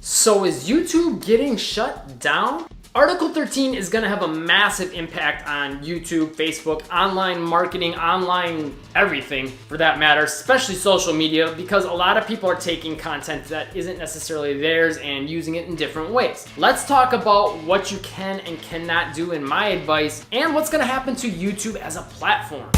So is YouTube getting shut down? Article 13 is gonna have a massive impact on YouTube, Facebook, online marketing, online everything for that matter, especially social media, because a lot of people are taking content that isn't necessarily theirs and using it in different ways. Let's talk about what you can and cannot do in my advice and what's gonna happen to YouTube as a platform.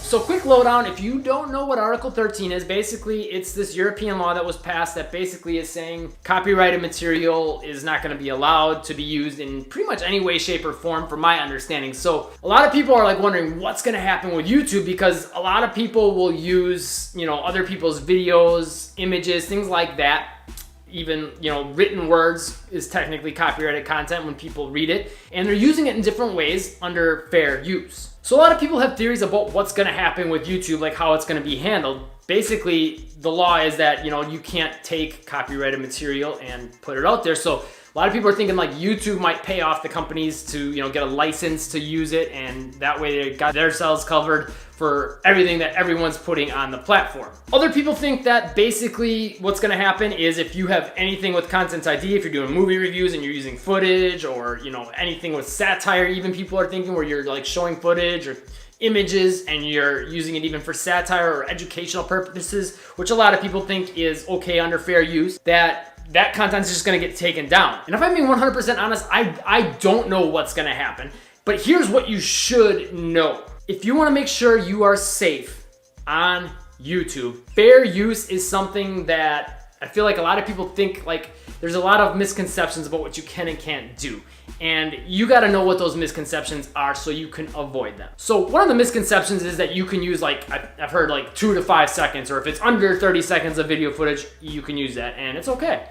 So quick lowdown, if you don't know what Article 13 is, basically it's this European law that was passed that basically is saying copyrighted material is not going to be allowed to be used in pretty much any way, shape, or form from my understanding. So a lot of people are like wondering what's going to happen with YouTube, because a lot of people will use, other people's videos, images, things like that. Even, written words is technically copyrighted content when people read it, and they're using it in different ways under fair use. So a lot of people have theories about what's going to happen with YouTube, like how it's going to be handled. Basically, the law is that, you can't take copyrighted material and put it out there. So a lot of people are thinking like YouTube might pay off the companies to, get a license to use it, and that way they got themselves covered for everything that everyone's putting on the platform. Other people think that basically what's gonna happen is if you have anything with Content ID, if you're doing movie reviews and you're using footage, or anything with satire, even people are thinking where you're like showing footage or images and you're using it even for satire or educational purposes, which a lot of people think is okay under fair use, that content is just gonna get taken down. And if I'm being 100% honest, I don't know what's gonna happen, but here's what you should know. If you wanna make sure you are safe on YouTube, fair use is something that I feel like a lot of people think, like there's a lot of misconceptions about what you can and can't do. And you gotta know what those misconceptions are so you can avoid them. So one of the misconceptions is that you can use I've heard 2 to 5 seconds, or if it's under 30 seconds of video footage, you can use that and it's okay.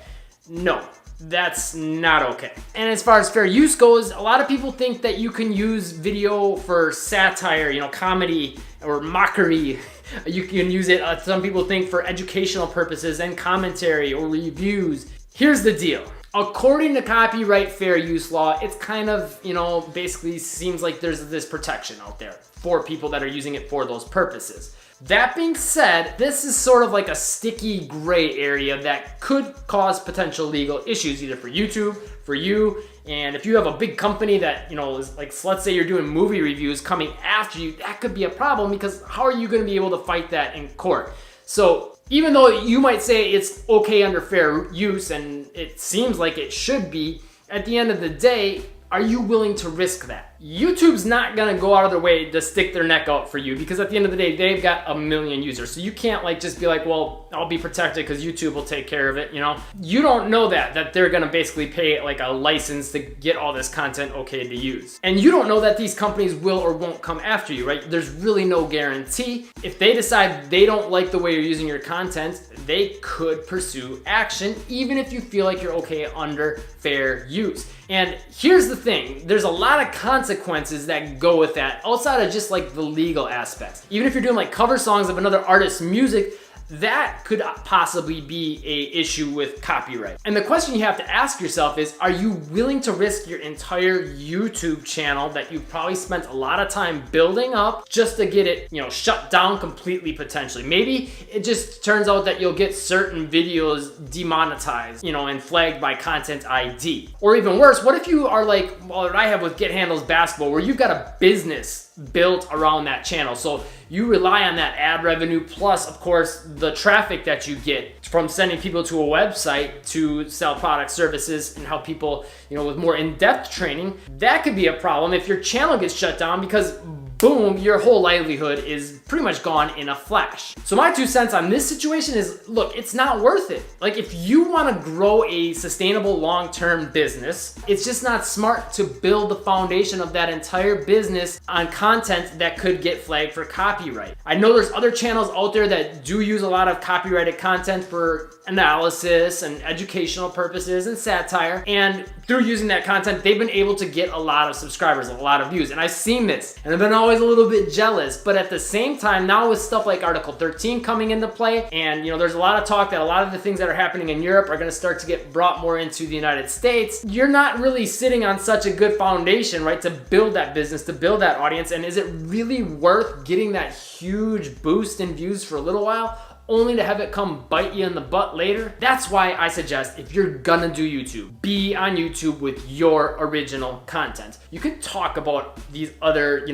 No, that's not okay. And as far as fair use goes, a lot of people think that you can use video for satire, comedy or mockery. You can use it, some people think, for educational purposes and commentary or reviews. Here's the deal. According to copyright fair use law, it's kind of, basically seems like there's this protection out there for people that are using it for those purposes. That being said, this is sort of like a sticky gray area that could cause potential legal issues, either for YouTube, for you, and if you have a big company that, is like, so let's say you're doing movie reviews coming after you, that could be a problem, because how are you going to be able to fight that in court? So even though you might say it's okay under fair use, and it seems like it should be, at the end of the day, are you willing to risk that? YouTube's not gonna go out of their way to stick their neck out for you, because at the end of the day, they've got 1 million users. So you can't just be like, well, I'll be protected because YouTube will take care of it, You don't know that they're gonna basically pay a license to get all this content okay to use. And you don't know that these companies will or won't come after you, right? There's really no guarantee. If they decide they don't like the way you're using your content, they could pursue action, even if you feel like you're okay under fair use. And here's the thing, there's a lot of consequences that go with that outside of just the legal aspects. Even if you're doing cover songs of another artist's music, that could possibly be an issue with copyright. And the question you have to ask yourself is, are you willing to risk your entire YouTube channel that you've probably spent a lot of time building up just to get it, shut down completely potentially? Maybe it just turns out that you'll get certain videos demonetized, and flagged by Content ID. Or even worse, what if you are what I have with Get Handles Basketball, where you've got a business built around that channel. So you rely on that ad revenue, plus of course the traffic that you get from sending people to a website to sell product, services, and help people, with more in-depth training. That could be a problem if your channel gets shut down, because boom, your whole livelihood is pretty much gone in a flash. So my 2 cents on this situation is, look, it's not worth it. If you want to grow a sustainable long-term business, it's just not smart to build the foundation of that entire business on content that could get flagged for copyright. I know there's other channels out there that do use a lot of copyrighted content for analysis and educational purposes and satire, and through using that content, they've been able to get a lot of subscribers, a lot of views. And I've seen this, and I've been always a little bit jealous. But at the same time, now with stuff like Article 13 coming into play, and there's a lot of talk that a lot of the things that are happening in Europe are gonna start to get brought more into the United States, you're not really sitting on such a good foundation, right, to build that business, to build that audience. And is it really worth getting that huge boost in views for a little while, only to have it come bite you in the butt later? That's why I suggest, if you're gonna do YouTube, be on YouTube with your original content. You can talk about these other,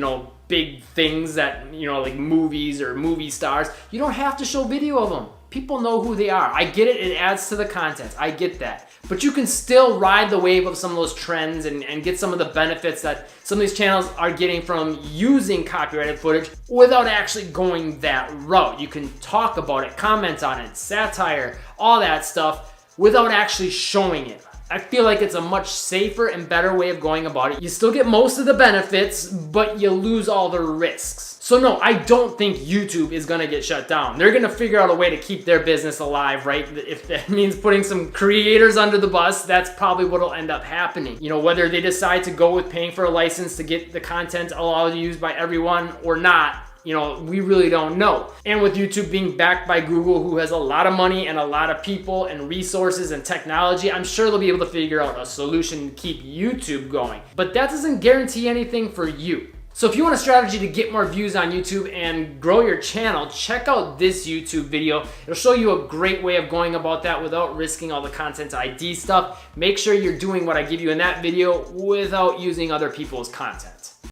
big things that, like movies or movie stars. You don't have to show video of them. People know who they are. I get it, it adds to the content. I get that. But you can still ride the wave of some of those trends and get some of the benefits that some of these channels are getting from using copyrighted footage without actually going that route. You can talk about it, comment on it, satire, all that stuff without actually showing it. I feel like it's a much safer and better way of going about it. You still get most of the benefits, but you lose all the risks. So no, I don't think YouTube is gonna get shut down. They're gonna figure out a way to keep their business alive, right? If that means putting some creators under the bus, that's probably what'll end up happening. Whether they decide to go with paying for a license to get the content allowed to use by everyone or not, we really don't know. And with YouTube being backed by Google, who has a lot of money and a lot of people and resources and technology, I'm sure they'll be able to figure out a solution to keep YouTube going. But that doesn't guarantee anything for you. So if you want a strategy to get more views on YouTube and grow your channel, check out this YouTube video. It'll show you a great way of going about that without risking all the content ID stuff. Make sure you're doing what I give you in that video without using other people's content.